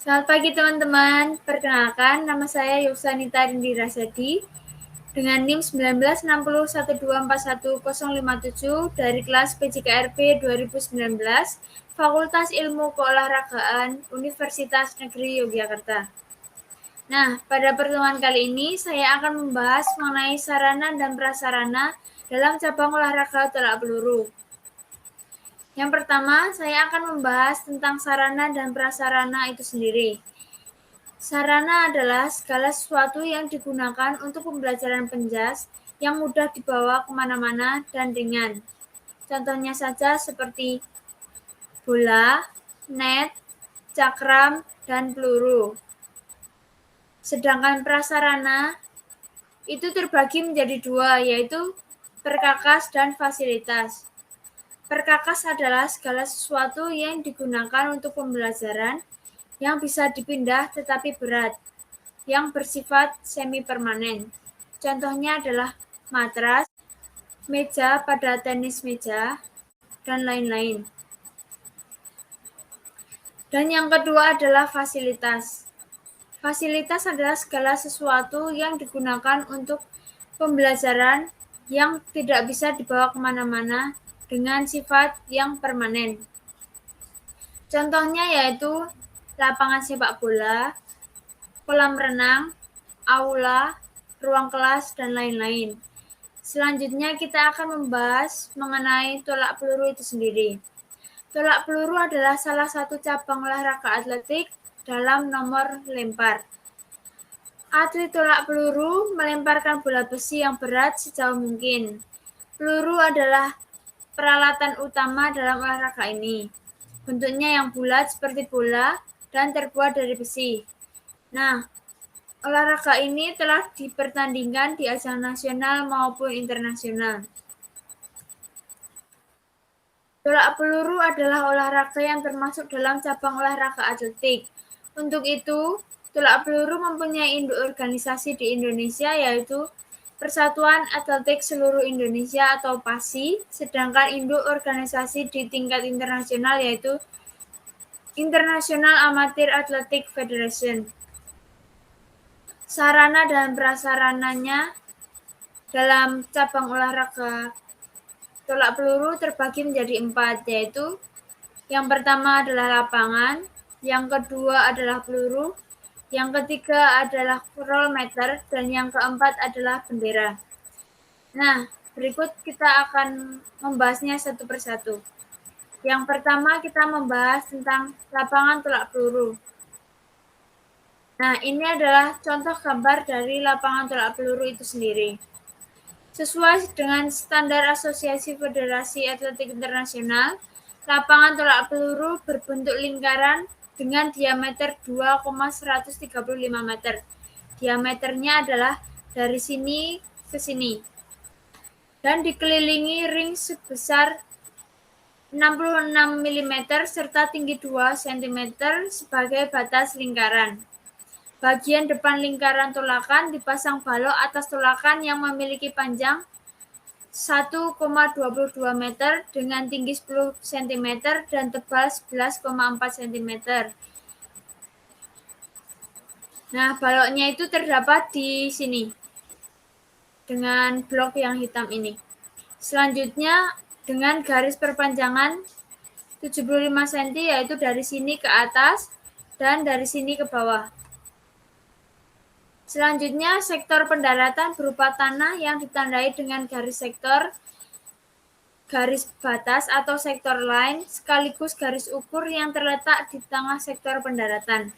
Selamat pagi teman-teman, perkenalkan nama saya Yuksanita Rindira Sadi dengan NIM 196012410057 dari kelas PJKRP 2019 Fakultas Ilmu Keolahragaan Universitas Negeri Yogyakarta. Nah, pada pertemuan kali ini saya akan membahas mengenai sarana dan prasarana dalam cabang olahraga tolak peluru. Yang pertama, saya akan membahas tentang sarana dan prasarana itu sendiri. Sarana adalah segala sesuatu yang digunakan untuk pembelajaran penjas yang mudah dibawa kemana-mana dan ringan. Contohnya saja seperti bola, net, cakram, dan peluru. Sedangkan prasarana itu terbagi menjadi dua, yaitu perkakas dan fasilitas. Perkakas adalah segala sesuatu yang digunakan untuk pembelajaran yang bisa dipindah tetapi berat, yang bersifat semi permanen. Contohnya adalah matras, meja pada tenis meja, dan lain-lain. Dan yang kedua adalah fasilitas. Fasilitas adalah segala sesuatu yang digunakan untuk pembelajaran yang tidak bisa dibawa kemana-mana dengan sifat yang permanen. Contohnya yaitu lapangan sepak bola, kolam renang, aula, ruang kelas, dan lain-lain. Selanjutnya kita akan membahas mengenai tolak peluru itu sendiri. Tolak peluru adalah salah satu cabang olahraga atletik dalam nomor lempar. Atlet tolak peluru melemparkan bola besi yang berat sejauh mungkin. Peluru adalah peralatan utama dalam olahraga ini. Bentuknya yang bulat seperti bola dan terbuat dari besi. Nah, olahraga ini telah dipertandingkan di ajang nasional maupun internasional. Tolak peluru adalah olahraga yang termasuk dalam cabang olahraga atletik. Untuk itu, tolak peluru mempunyai induk organisasi di Indonesia yaitu Persatuan Atletik Seluruh Indonesia atau PASI, sedangkan induk organisasi di tingkat internasional yaitu International Amateur Athletic Federation. Sarana dan prasarananya dalam cabang olahraga tolak peluru terbagi menjadi 4, yaitu yang pertama adalah lapangan, yang kedua adalah peluru, yang ketiga adalah roll meter, dan yang keempat adalah bendera. Nah, berikut kita akan membahasnya satu persatu. Yang pertama kita membahas tentang lapangan tolak peluru. Nah, ini adalah contoh gambar dari lapangan tolak peluru itu sendiri. Sesuai dengan standar Asosiasi Federasi Atletik Internasional, lapangan tolak peluru berbentuk lingkaran dengan diameter 2,135 meter. Diameternya adalah dari sini ke sini. Dan dikelilingi ring sebesar 66 mm serta tinggi 2 cm sebagai batas lingkaran. Bagian depan lingkaran tolakan dipasang balok atas tolakan yang memiliki panjang 1,22 meter dengan tinggi 10 cm dan tebal 11,4 cm. Nah, baloknya itu terdapat di sini dengan blok yang hitam ini. Selanjutnya dengan garis perpanjangan 75 cm yaitu dari sini ke atas dan dari sini ke bawah. Selanjutnya, sektor pendaratan berupa tanah yang ditandai dengan garis sektor, garis batas atau sektor line, sekaligus garis ukur yang terletak di tengah sektor pendaratan.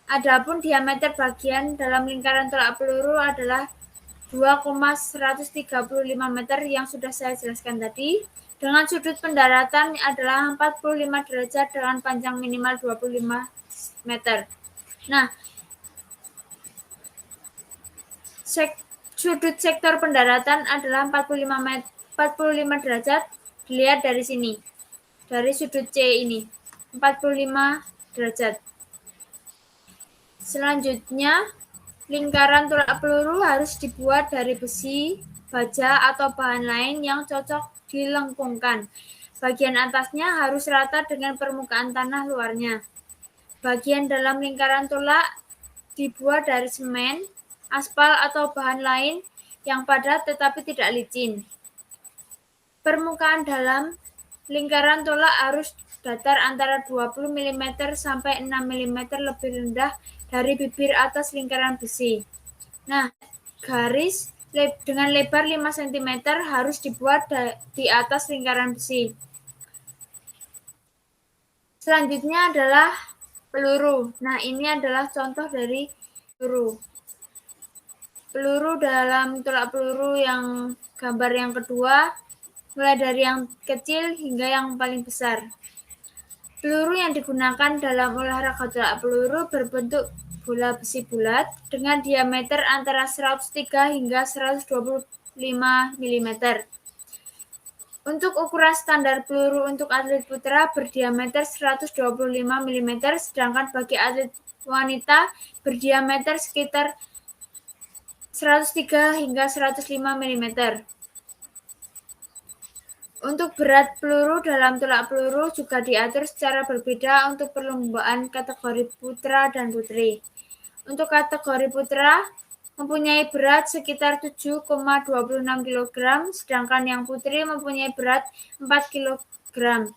Adapun diameter bagian dalam lingkaran tolak peluru adalah 2,135 meter yang sudah saya jelaskan tadi, dengan sudut pendaratan adalah 45 derajat dengan panjang minimal 25 meter. Nah, sudut sektor pendaratan adalah 45 derajat, dilihat dari sini, dari sudut C ini, 45 derajat. Selanjutnya, lingkaran tolak peluru harus dibuat dari besi, baja, atau bahan lain yang cocok dilengkungkan. Bagian atasnya harus rata dengan permukaan tanah luarnya. Bagian dalam lingkaran tolak dibuat dari semen, aspal atau bahan lain yang padat tetapi tidak licin. Permukaan dalam lingkaran tolak harus datar antara 20 mm sampai 6 mm lebih rendah dari bibir atas lingkaran besi. Nah, garis dengan lebar 5 cm harus dibuat di atas lingkaran besi. Selanjutnya adalah peluru. Nah, ini adalah contoh dari peluru. Peluru dalam tolak peluru yang gambar yang kedua, mulai dari yang kecil hingga yang paling besar. Peluru yang digunakan dalam olahraga tolak peluru berbentuk bola besi bulat dengan diameter antara 103 hingga 125 mm. Untuk ukuran standar peluru untuk atlet putra berdiameter 125 mm, sedangkan bagi atlet wanita berdiameter sekitar 103 hingga 105 mm. Untuk berat peluru dalam tolak peluru juga diatur secara berbeda untuk perlombaan kategori putra dan putri. Untuk kategori putra mempunyai berat sekitar 7,26 kg, sedangkan yang putri mempunyai berat 4 kg.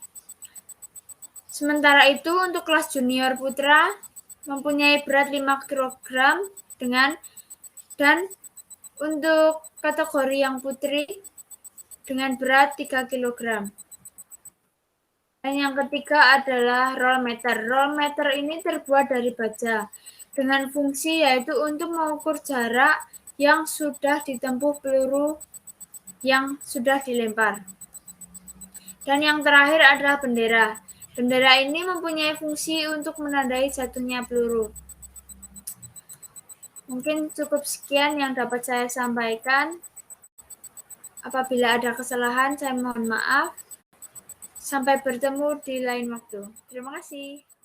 Sementara itu untuk kelas junior putra mempunyai berat 5 kg dan untuk kategori yang putri dengan berat 3 kg. Dan yang ketiga adalah roll meter. Roll meter ini terbuat dari baja dengan fungsi yaitu untuk mengukur jarak yang sudah ditempuh peluru yang sudah dilempar. Dan yang terakhir adalah bendera. Bendera ini mempunyai fungsi untuk menandai jatuhnya peluru. Mungkin cukup sekian yang dapat saya sampaikan. Apabila ada kesalahan, saya mohon maaf. Sampai bertemu di lain waktu. Terima kasih.